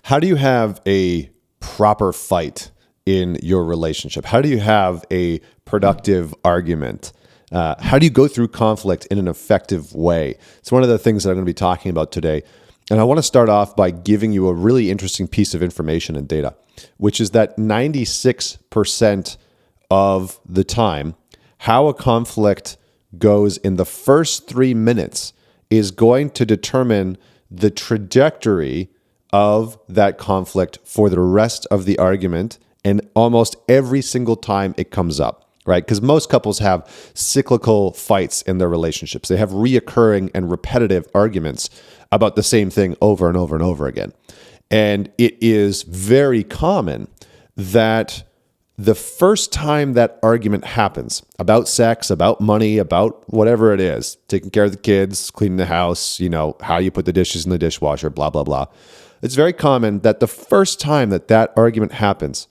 How do you have a proper fight in your relationship? How do you have a productive argument? How do you go through conflict in an effective way? It's one of the things that I'm going to be talking about today. And I want to start off by giving you a really interesting piece of information and data, which is that 96% of the time, how a conflict goes in the first 3 minutes is going to determine the trajectory of that conflict for the rest of the argument and almost every single time it comes up, right? Because most couples have cyclical fights in their relationships. They have reoccurring and repetitive arguments about the same thing over and over and over again. And it is very common that the first time that argument happens about sex, about money, about whatever it is, taking care of the kids, cleaning the house, how you put the dishes in the dishwasher, blah, blah, blah. It's very common that the first time that that argument happens,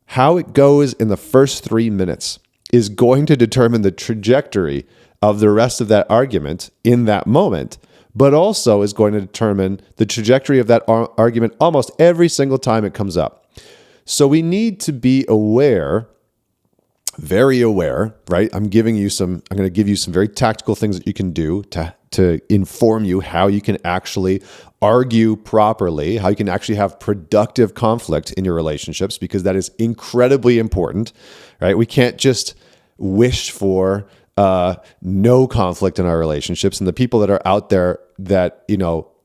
how it goes in the first 3 minutes is going to determine the trajectory of the rest of that argument in that moment, but also is going to determine the trajectory of that argument almost every single time it comes up. So we need to be aware, very aware, right? I'm going to give you some very tactical things that you can do to inform you how you can actually argue properly, how you can actually have productive conflict in your relationships, because that is incredibly important, right? We can't just wish for no conflict in our relationships. And the people that are out there that,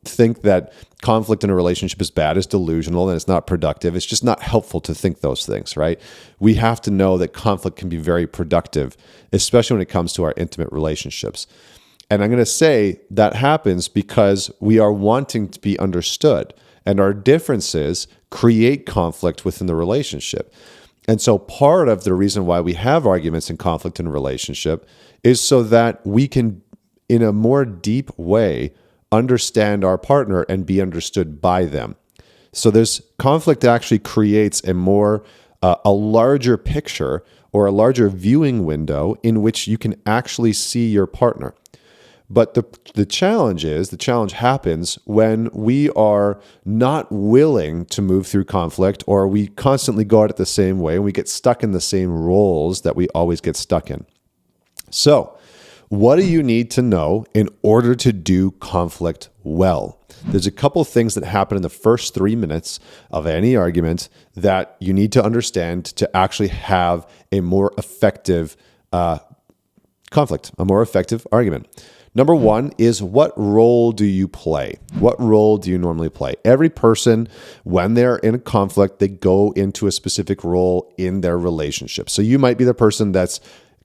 think that conflict in a relationship is bad, is delusional, and it's not productive. It's just not helpful to think those things, right? We have to know that conflict can be very productive, especially when it comes to our intimate relationships. And I'm going to say that happens because we are wanting to be understood, and our differences create conflict within the relationship. And so part of the reason why we have arguments and conflict in a relationship is so that we can, in a more deep way, understand our partner and be understood by them. So this conflict actually creates a larger picture or a larger viewing window in which you can actually see your partner. But the challenge happens when we are not willing to move through conflict, or we constantly go at it the same way and we get stuck in the same roles that we always get stuck in. So what do you need to know in order to do conflict well? There's a couple of things that happen in the first 3 minutes of any argument that you need to understand to actually have a more effective conflict, a more effective argument. Number one is, what role do you play? What role do you normally play? Every person, when they're in a conflict, they go into a specific role in their relationship. So you might be the person that's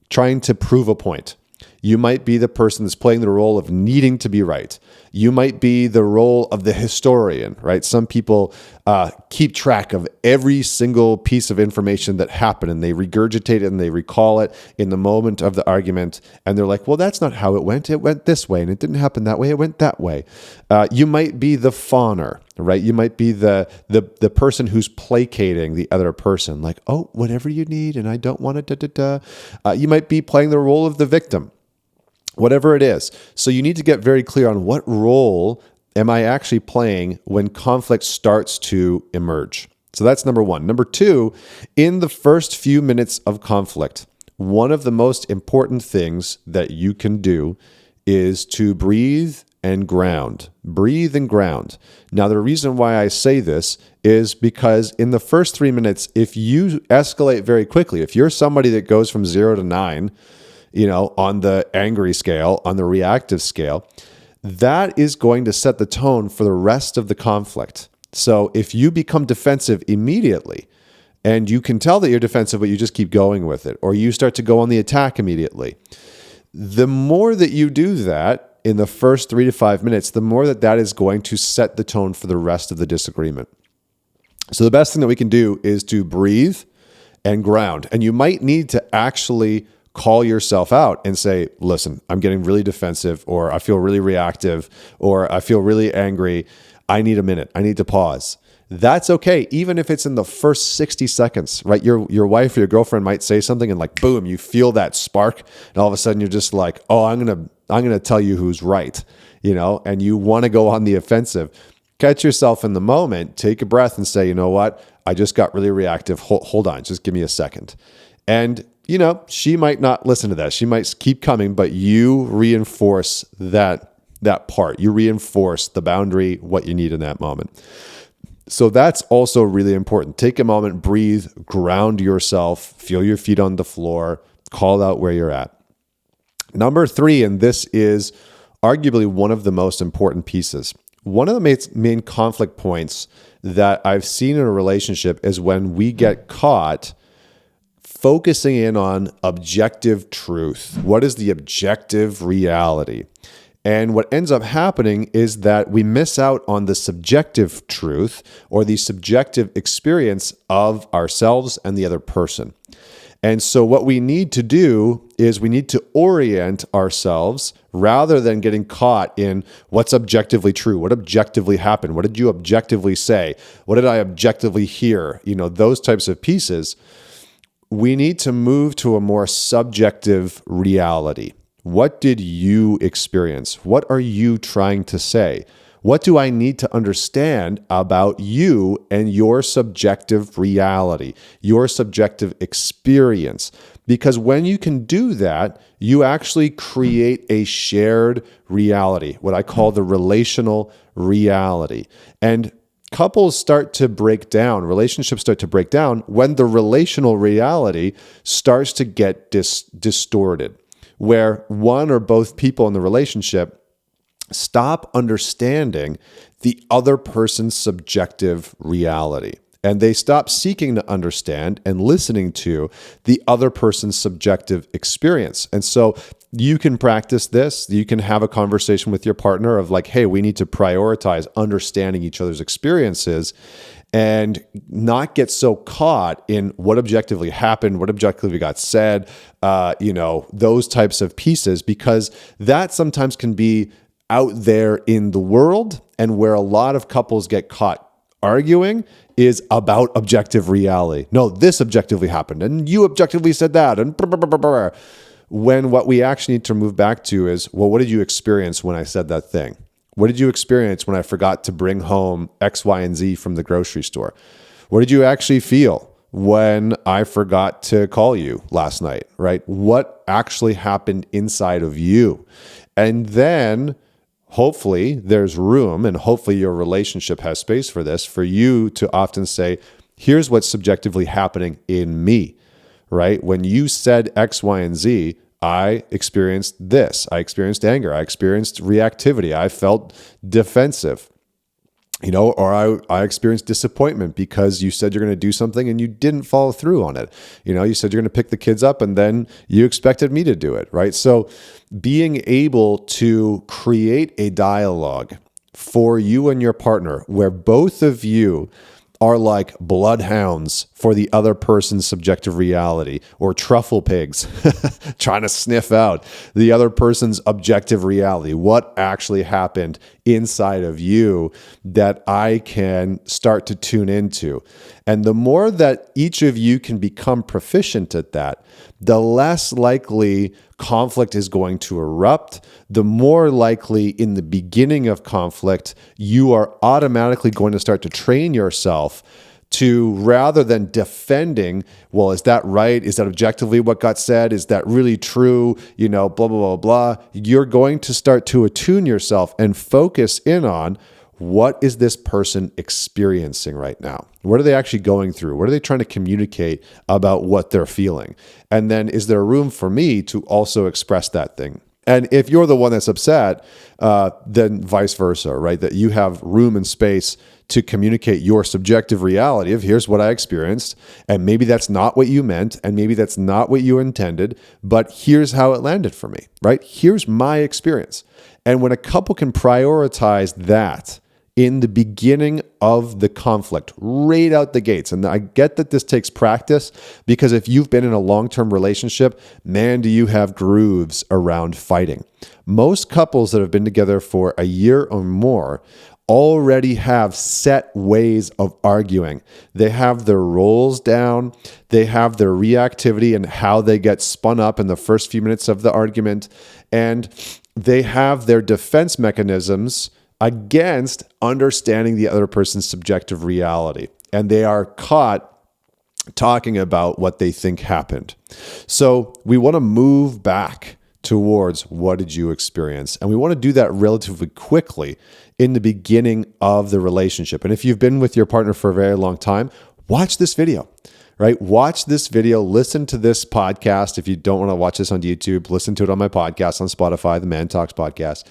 trying to prove a point. You might be the person that's playing the role of needing to be right. You might be the role of the historian, right? Some people keep track of every single piece of information that happened, and they regurgitate it and they recall it in the moment of the argument. And they're like, well, that's not how it went. It went this way, and it didn't happen that way. It went that way. You might be the fawner, right? You might be the person who's placating the other person, like, oh, whatever you need, and I don't want it, You might be playing the role of the victim. Whatever it is. So you need to get very clear on what role am I actually playing when conflict starts to emerge. So that's number one. Number two, in the first few minutes of conflict, one of the most important things that you can do is to breathe and ground. Breathe and ground. Now, the reason why I say this is because in the first 3 minutes, if you escalate very quickly, if you're somebody that goes from 0 to 9, on the angry scale, on the reactive scale, that is going to set the tone for the rest of the conflict. So if you become defensive immediately, and you can tell that you're defensive, but you just keep going with it, or you start to go on the attack immediately, the more that you do that in the first 3 to 5 minutes, the more that is going to set the tone for the rest of the disagreement. So the best thing that we can do is to breathe and ground. And you might need to actually call yourself out and say, listen, I'm getting really defensive, or I feel really reactive, or I feel really angry. I need a minute. I need to pause. That's okay. Even if it's in the first 60 seconds, right? Your wife or your girlfriend might say something and like, boom, you feel that spark. And all of a sudden you're just like, oh, I'm going to tell you who's right, and you want to go on the offensive. Catch yourself in the moment, take a breath and say, you know what? I just got really reactive. Hold on, just give me a second. And, she might not listen to that. She might keep coming, but you reinforce that part. You reinforce the boundary, what you need in that moment. So that's also really important. Take a moment, breathe, ground yourself, feel your feet on the floor, call out where you're at. Number 3, and this is arguably one of the most important pieces. One of the main conflict points that I've seen in a relationship is when we get caught focusing in on objective truth. What is the objective reality? And what ends up happening is that we miss out on the subjective truth or the subjective experience of ourselves and the other person. And so what we need to do is we need to orient ourselves rather than getting caught in what's objectively true, what objectively happened, what did you objectively say, what did I objectively hear, those types of pieces. We need to move to a more subjective reality. What did you experience? What are you trying to say? What do I need to understand about you and your subjective reality, your subjective experience? Because when you can do that, you actually create a shared reality, what I call the relational reality. And couples start to break down, relationships start to break down when the relational reality starts to get distorted, where one or both people in the relationship stop understanding the other person's subjective reality. And they stop seeking to understand and listening to the other person's subjective experience. And so you can practice this. You can have a conversation with your partner of like, hey, we need to prioritize understanding each other's experiences and not get so caught in what objectively happened, what objectively got said, those types of pieces, because that sometimes can be out there in the world, and where a lot of couples get caught arguing is about objective reality. No, this objectively happened, and you objectively said that, and blah, blah, blah, blah, blah. When what we actually need to move back to is, well, what did you experience when I said that thing? What did you experience when I forgot to bring home X, Y, and Z from the grocery store? What did you actually feel when I forgot to call you last night, right? What actually happened inside of you? And then hopefully there's room, and hopefully your relationship has space for this, for you to often say, here's what's subjectively happening in me, right? When you said X, Y, and Z, I experienced this. I experienced anger. I experienced reactivity. I felt defensive, or I experienced disappointment because you said you're going to do something and you didn't follow through on it. You said you're going to pick the kids up and then you expected me to do it, right? So being able to create a dialogue for you and your partner where both of you are like bloodhounds for the other person's subjective reality, or truffle pigs trying to sniff out the other person's objective reality. What actually happened inside of you that I can start to tune into? And the more that each of you can become proficient at that, the less likely conflict is going to erupt. The more likely in the beginning of conflict, you are automatically going to start to train yourself to, rather than defending, well, is that right? Is that objectively what got said? Is that really true? Blah, blah, blah, blah. You're going to start to attune yourself and focus in on, what is this person experiencing right now? What are they actually going through? What are they trying to communicate about what they're feeling? And then is there room for me to also express that thing? And if you're the one that's upset, then vice versa, right? That you have room and space to communicate your subjective reality of, here's what I experienced, and maybe that's not what you meant, and maybe that's not what you intended, but here's how it landed for me, right? Here's my experience. And when a couple can prioritize that in the beginning of the conflict, right out the gates. And I get that this takes practice, because if you've been in a long-term relationship, man, do you have grooves around fighting. Most couples that have been together for a year or more already have set ways of arguing. They have their roles down. They have their reactivity and how they get spun up in the first few minutes of the argument. And they have their defense mechanisms against understanding the other person's subjective reality. And they are caught talking about what they think happened. So we want to move back towards what did you experience? And we want to do that relatively quickly in the beginning of the relationship. And if you've been with your partner for a very long time, watch this video, right? Watch this video, listen to this podcast. If you don't want to watch this on YouTube, listen to it on my podcast on Spotify, the Man Talks podcast,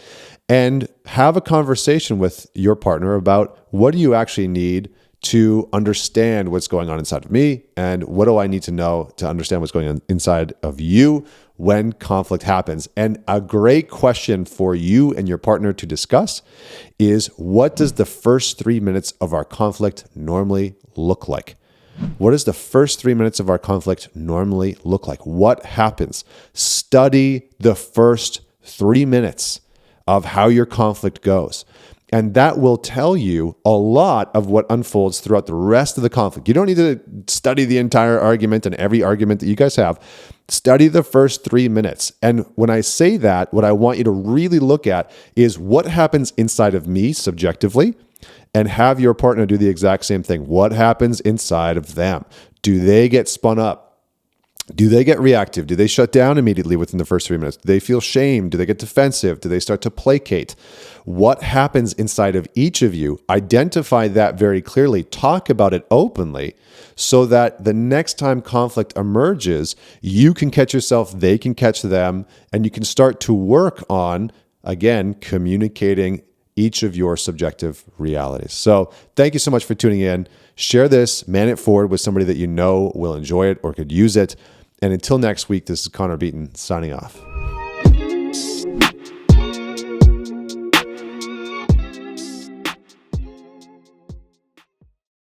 and have a conversation with your partner about what do you actually need to understand what's going on inside of me, and what do I need to know to understand what's going on inside of you when conflict happens. And a great question for you and your partner to discuss is, what does the first 3 minutes of our conflict normally look like? What does the first 3 minutes of our conflict normally look like? What happens? Study the first 3 minutes of how your conflict goes. And that will tell you a lot of what unfolds throughout the rest of the conflict. You don't need to study the entire argument and every argument that you guys have. Study the first 3 minutes. And when I say that, what I want you to really look at is what happens inside of me subjectively, and have your partner do the exact same thing. What happens inside of them? Do they get spun up? Do they get reactive? Do they shut down immediately within the first 3 minutes? Do they feel shame? Do they get defensive? Do they start to placate? What happens inside of each of you? Identify that very clearly. Talk about it openly so that the next time conflict emerges, you can catch yourself, they can catch them, and you can start to work on, again, communicating each of your subjective realities. So thank you so much for tuning in. Share this, man it forward with somebody that you know will enjoy it or could use it. And until next week, this is Connor Beaton signing off.